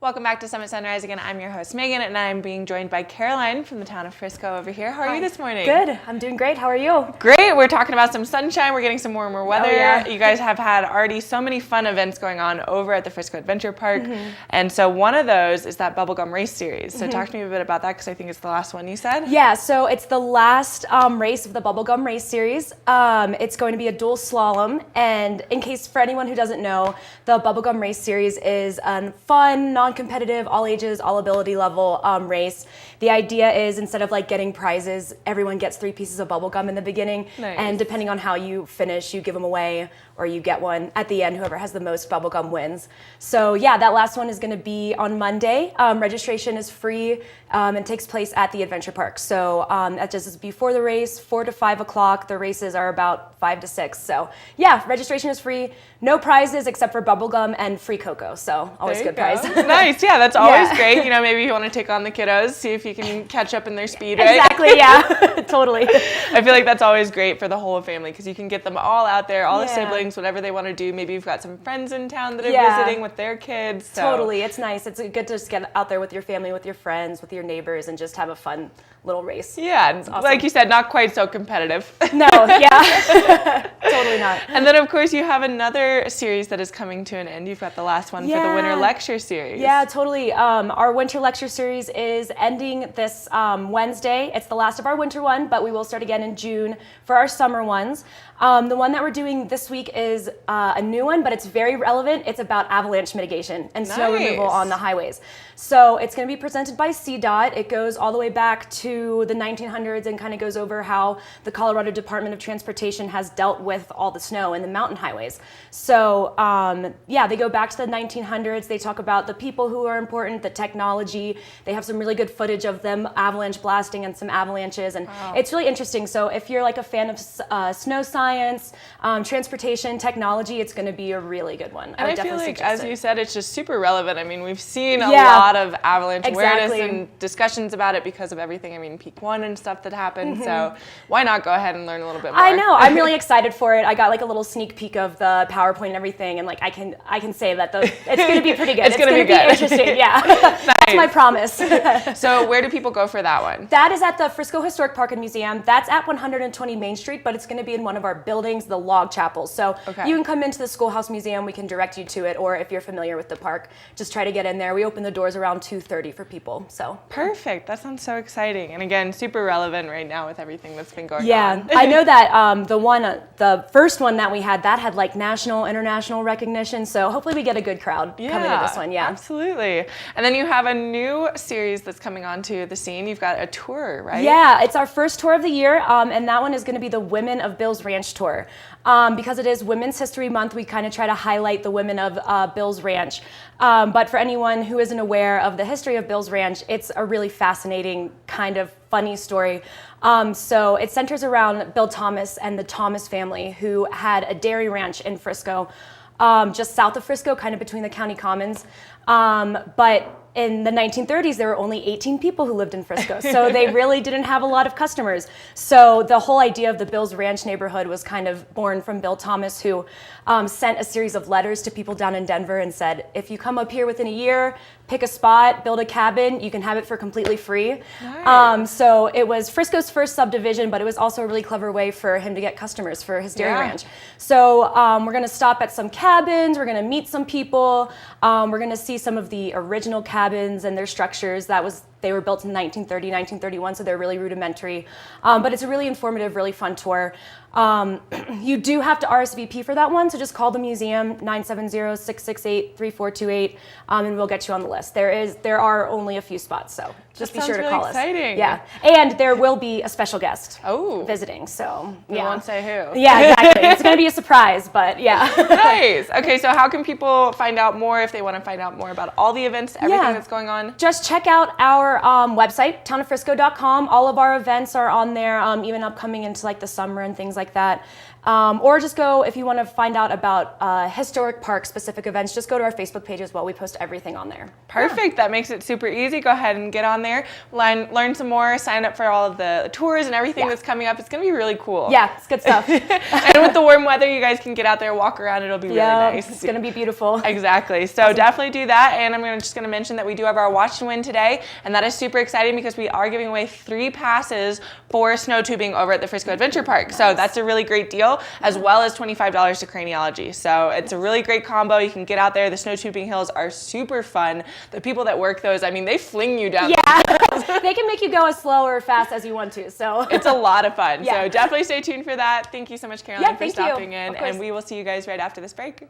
Welcome back to Summit Sunrise. Again, I'm your host, Megan, and I'm being joined by Caroline from the Town of Frisco over here. How are you this morning? Good. I'm doing great. How are you? Great. We're talking about some sunshine. We're getting some warmer weather. Oh, yeah. You guys have had already so many fun events going on over at the Frisco Adventure Park. And so one of those is that bubblegum race series. So talk to me a bit about that, because I think it's the last one you said. Yeah, so it's the last race of the bubblegum race series. It's going to be a dual slalom. And in case for anyone who doesn't know, the bubblegum race series is a fun, non-competitive, all ages, all ability level race. The idea is, instead of like getting prizes, everyone gets 3 pieces of bubblegum in the beginning. Nice. And depending on how you finish, you give them away or you get one at the end. Whoever has the most bubblegum wins. So yeah, that last one is going to be on Monday. Registration is free and takes place at the Adventure Park. So that just is before the race, 4 to 5 o'clock. The races are about 5 to 6. So yeah, registration is free. No prizes except for bubblegum and free cocoa. So always good prize. Nice. Yeah, that's always Yeah. great. You know, maybe you want to take on the kiddos, see if you can catch up in their speed, right? Exactly. Yeah. Totally. I feel like that's always great for the whole family, because you can get them all out there, all the Yeah. siblings, whatever they want to do. Maybe you've got some friends in town that are Yeah. visiting with their kids. So. Totally. It's nice. It's good to just get out there with your family, with your friends, with your neighbors, and just have a fun little race. Yeah, and awesome. like you said, not quite so competitive. No, yeah. Totally not. And then, of course, you have another series that is coming to an end. You've got the last one for the Winter Yeah. Lecture Series. Yeah, totally. Our Winter Lecture Series is ending this Wednesday. It's the last of our winter one, but we will start again in June for our summer ones. The one that we're doing this week is a new one, but it's very relevant. It's about avalanche mitigation and snow removal Nice. on the highways. So it's going to be presented by CDOT. It goes all the way back to the 1900s and kind of goes over how the Colorado Department of Transportation has dealt with all the snow in the mountain highways. So yeah, they go back to the 1900s. They talk about the people who are important, the technology. They have some really good footage of them avalanche blasting and some avalanches, and it's really interesting. So if you're like a fan of snow science, transportation, technology, it's going to be a really good one. And I feel like, as you said, it's just super relevant. I mean, we've seen a Yeah. lot of avalanche awareness Exactly. and discussions about it because of everything. I mean, Peak 1 and stuff that happened. So why not go ahead and learn a little bit more? I know. I'm really excited for it. I got like a little sneak peek of the PowerPoint and everything, and like I can say that it's going to be pretty good. It's gonna be be good. interesting. Yeah, that's my promise. So where do people go for that one? That is at the Frisco Historic Park and Museum. That's at 120 Main Street, but it's going to be in one of our buildings, the log chapels. So you can come into the Schoolhouse Museum. We can direct you to it, or if you're familiar with the park, just try to get in there. We open the doors around 2:30 for people. So Perfect. That sounds so exciting. And again, super relevant right now with everything that's been going yeah, on. I know that the first one that we had, that had like national, international recognition. So hopefully we get a good crowd coming to this one. Yeah, absolutely. And then you have a new series that's coming onto the scene. You've got a tour, right? Yeah, it's our first tour of the year, and that one is going to be the Women of Bill's Ranch tour. Because it is Women's History Month, we kind of try to highlight the women of Bill's Ranch. But for anyone who isn't aware of the history of Bill's Ranch, it's a really fascinating, kind of funny story. So it centers around Bill Thomas and the Thomas family, who had a dairy ranch in Frisco, just south of Frisco, kind of between the county commons. But in the 1930s, there were only 18 people who lived in Frisco, so they really didn't have a lot of customers. So the whole idea of the Bill's Ranch neighborhood was kind of born from Bill Thomas, who sent a series of letters to people down in Denver and said, if you come up here within a year, pick a spot, build a cabin, you can have it for completely free. Nice. So it was Frisco's first subdivision, but it was also a really clever way for him to get customers for his dairy ranch. So we're going to stop at some cabins, we're going to meet some people, we're going to see some of the original cabins and their structures. They were built in 1930, 1931, so they're really rudimentary. But it's a really informative, really fun tour. You do have to RSVP for that one, so just call the museum, 970-668-3428, and we'll get you on the list. There are only a few spots, so just be sure to call us. Exciting. Yeah, and there will be a special guest Oh. visiting, so We won't say who. Yeah, exactly. It's going to be a surprise, but yeah. Nice. Okay, so how can people find out more if they want to find out more about all the events, everything that's going on? Just check out our website, townoffrisco.com. All of our events are on there, even upcoming into like the summer and things like that. Or just go, if you want to find out about historic park specific events, just go to our Facebook page as well. We post everything on there. Perfect. That makes it super easy. Go ahead and get on there, learn some more, sign up for all of the tours and everything that's coming up. It's going to be really cool. Yeah, it's good stuff. And with the warm weather, you guys can get out there, walk around. It'll be really nice. It's going to be beautiful. Exactly. So definitely do that. And I'm just going to mention that we do have our Watch and Win today. And that is super exciting because we are giving away 3 passes for snow tubing over at the Frisco Adventure Park. So that's a really great deal, as well as $25 to craniology. So it's a really great combo. You can get out there. The snow tubing hills are super fun. The people that work those, I mean, they fling you down. Yeah, they can make you go as slow or fast as you want to. So it's a lot of fun. So definitely stay tuned for that. Thank you so much, Caroline, for stopping in. And we will see you guys right after this break.